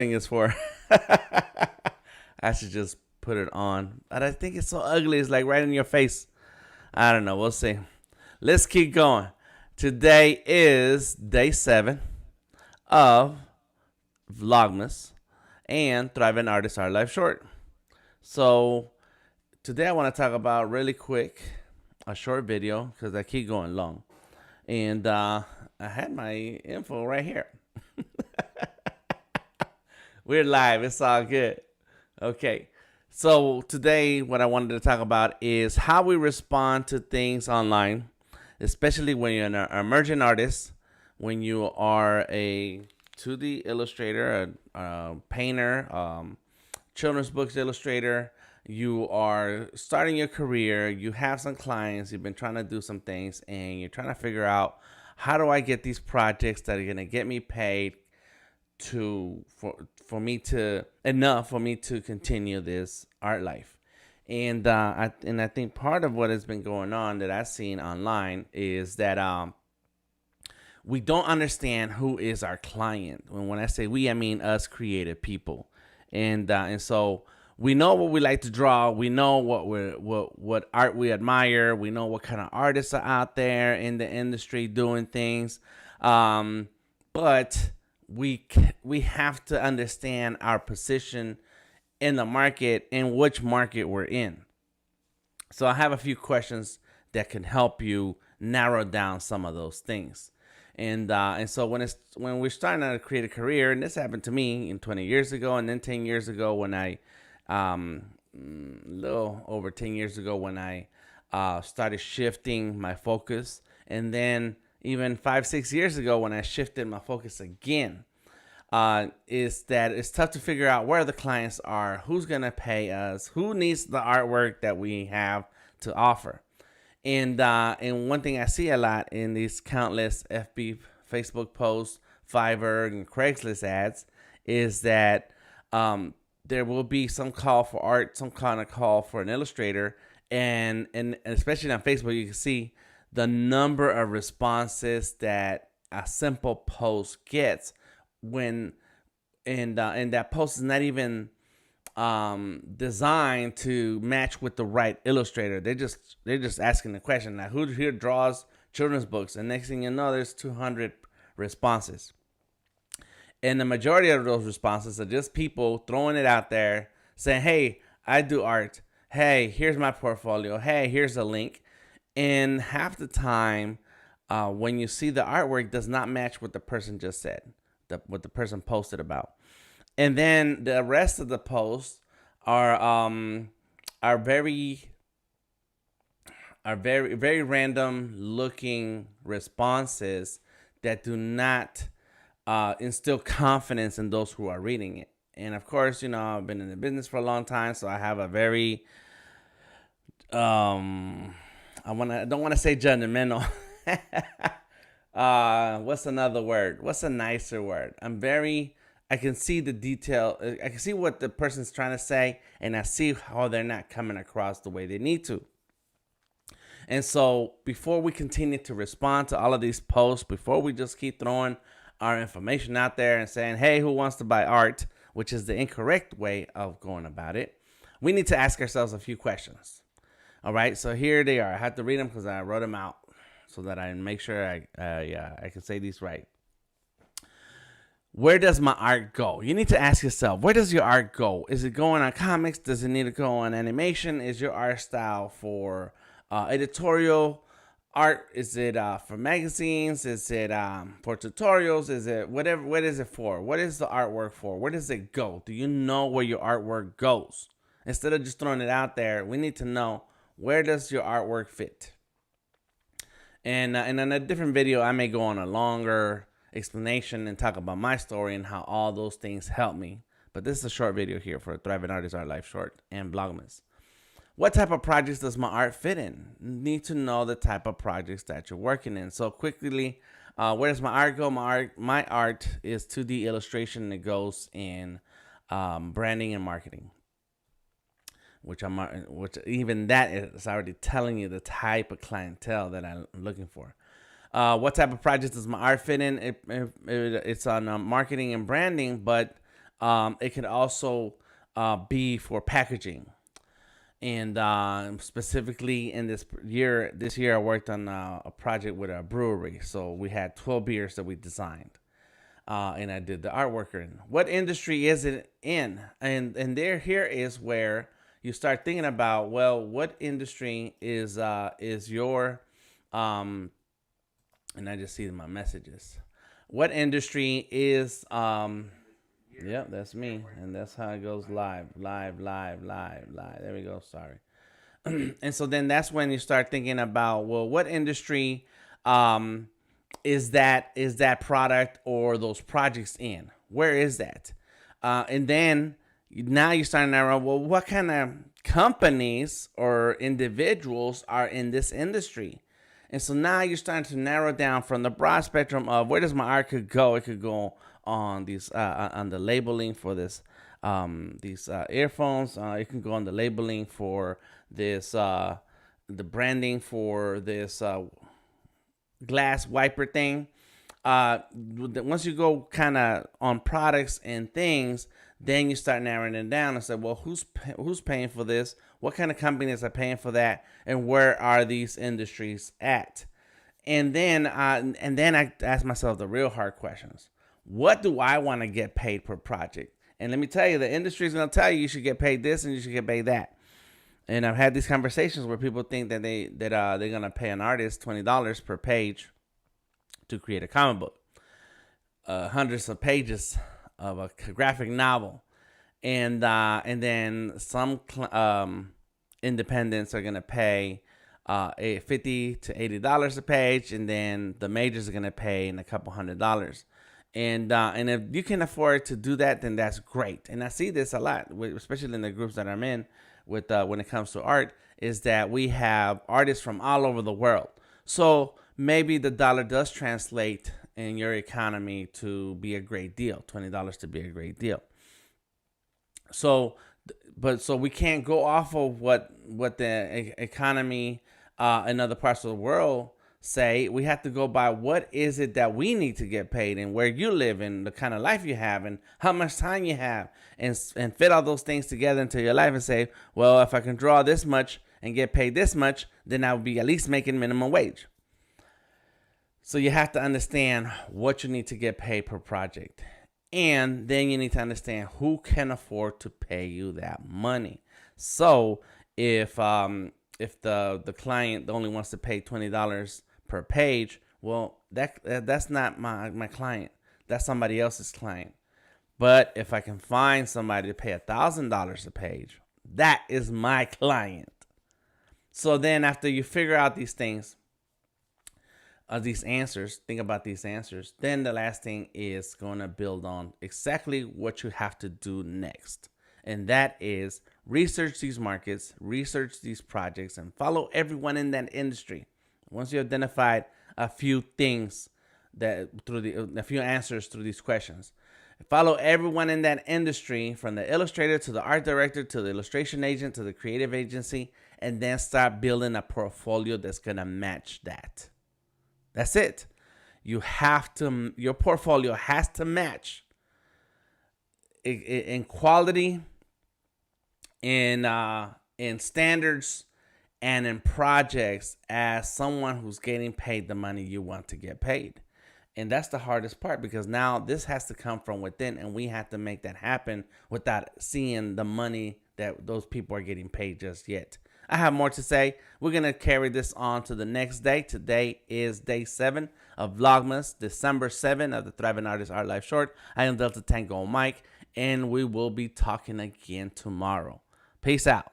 thing is for. I should just put it on. But I think it's so ugly. It's like right in your face. I don't know. We'll see. Let's keep going. Today is day 7 of Vlogmas and Thriving Artists Our Life Short. So today I want to talk about really quick a short video because I keep going long. And I had my info right here. We're live. It's all good. Okay. So today what I wanted to talk about is how we respond to things online, especially when you're an emerging artist, when you are a 2D illustrator, a painter, children's books illustrator, you are starting your career, you have some clients, you've been trying to do some things, and you're trying to figure out, how do I get these projects that are going to get me paid for me to continue this art life. And I think part of what has been going on that I've seen online is that we don't understand who is our client. When I say we, I mean us creative people. And so we know what we like to draw. We know what art we admire. We know what kind of artists are out there in the industry doing things. But we have to understand our position in the market and which market we're in. So I have a few questions that can help you narrow down some of those things. And so when we're starting to create a career, and this happened to me 20 years ago, and then 10 years ago when I little over 10 years ago when I started shifting my focus, and then even 5-6 years ago when I shifted my focus again, is that it's tough to figure out where the clients are, who's going to pay us, who needs the artwork that we have to offer. And one thing I see a lot in these countless FB, Facebook posts, Fivver, and Craigslist ads is that there will be some call for art, some kind of call for an illustrator, and especially on Facebook, you can see the number of responses that a simple post gets when and that post is not even designed to match with the right illustrator. They're just asking the question, now who here draws children's books? And next thing you know, there's 200 responses. And the majority of those responses are just people throwing it out there saying, hey, I do art. Hey, here's my portfolio. Hey, here's a link. And half the time, when you see the artwork does not match what the person just said, what the person posted about. And then the rest of the posts are very random looking responses that do not instill confidence in those who are reading it. And of course, I've been in the business for a long time, so I have a very I don't want to say judgmental. What's another word? What's a nicer word? I can see the detail. I can see what the person's trying to say, and I see how they're not coming across the way they need to. And so before we continue to respond to all of these posts, before we just keep throwing our information out there and saying, hey, who wants to buy art, which is the incorrect way of going about it, we need to ask ourselves a few questions. All right, so here they are. I have to read them because I wrote them out so that I make sure I can say these right. Where does my art go? You need to ask yourself, where does your art go? Is it going on comics? Does it need to go on animation? Is your art style for editorial art? Is it for magazines? Is it for tutorials? Is it whatever? What is it for? What is the artwork for? Where does it go? Do you know where your artwork goes? Instead of just throwing it out there, we need to know, where does your artwork fit? And in a different video, I may go on a longer explanation and talk about my story and how all those things help me. But this is a short video here for Thriving Artists Art Life Short and Vlogmas. What type of projects does my art fit in? You need to know the type of projects that you're working in. So quickly, where does my art go? My art is 2D illustration that goes in branding and marketing. Which even that is already telling you the type of clientele that I'm looking for. What type of projects does my art fit in? It's on marketing and branding, but It can also be for packaging. And specifically in this year, I worked on a project with a brewery. So we had 12 beers that we designed, and I did the artwork in. What industry is it in? And here is where you start thinking about, well, what industry is your and I just see my messages. What industry is Yep, that's me, and that's how it goes live. There we go. Sorry. And so then that's when you start thinking about, well, what industry is that product or those projects in? Where is that? And then now you're starting to narrow, well, what kind of companies or individuals are in this industry? And so now you're starting to narrow down from the broad spectrum of where does my art could go. It could go on these on the labeling for these earphones. It can go on the labeling for this the branding for this glass wiper thing. Once you go kind of on products and things, then you start narrowing it down and say, well, who's paying for this? What kind of companies are paying for that? And where are these industries at? And then I ask myself the real hard questions. What do I want to get paid per project? And let me tell you, the industry is going to tell you should get paid this and you should get paid that. And I've had these conversations where people think that they're going to pay an artist $20 per page to create a comic book, hundreds of pages of a graphic novel, and then some independents are gonna pay $50 to $80 a page, and then the majors are gonna pay a couple $100. And if you can afford to do that, then that's great. And I see this a lot, especially in the groups that I'm in with when it comes to art, is that we have artists from all over the world. So maybe the dollar does translate in your economy to be a great deal, $20 to be a great deal. So we can't go off of what the economy in other parts of the world say. We have to go by what is it that we need to get paid, and where you live, and the kind of life you have, and how much time you have, and fit all those things together into your life and say, well, if I can draw this much and get paid this much, then I would be at least making minimum wage. So you have to understand what you need to get paid per project. And then you need to understand who can afford to pay you that money. So if the client only wants to pay $20 per page, well, that's not my client. That's somebody else's client. But if I can find somebody to pay $1,000 a page, that is my client. So then after you figure out these things, these answers, think about these answers, then the last thing is going to build on exactly what you have to do next. And that is research these markets, research these projects, and follow everyone in that industry. Once you identified a few things a few answers through these questions, follow everyone in that industry, from the illustrator to the art director to the illustration agent to the creative agency, and then start building a portfolio that's going to match that. That's it. Your portfolio has to match in quality, in standards, and in projects as someone who's getting paid the money you want to get paid. And that's the hardest part, because now this has to come from within, and we have to make that happen without seeing the money that those people are getting paid just yet. I have more to say. We're going to carry this on to the next day. Today is day 7 of Vlogmas, December 7 of the Thriving Artist Art Life Short. I am Delta Tango Mike, and we will be talking again tomorrow. Peace out.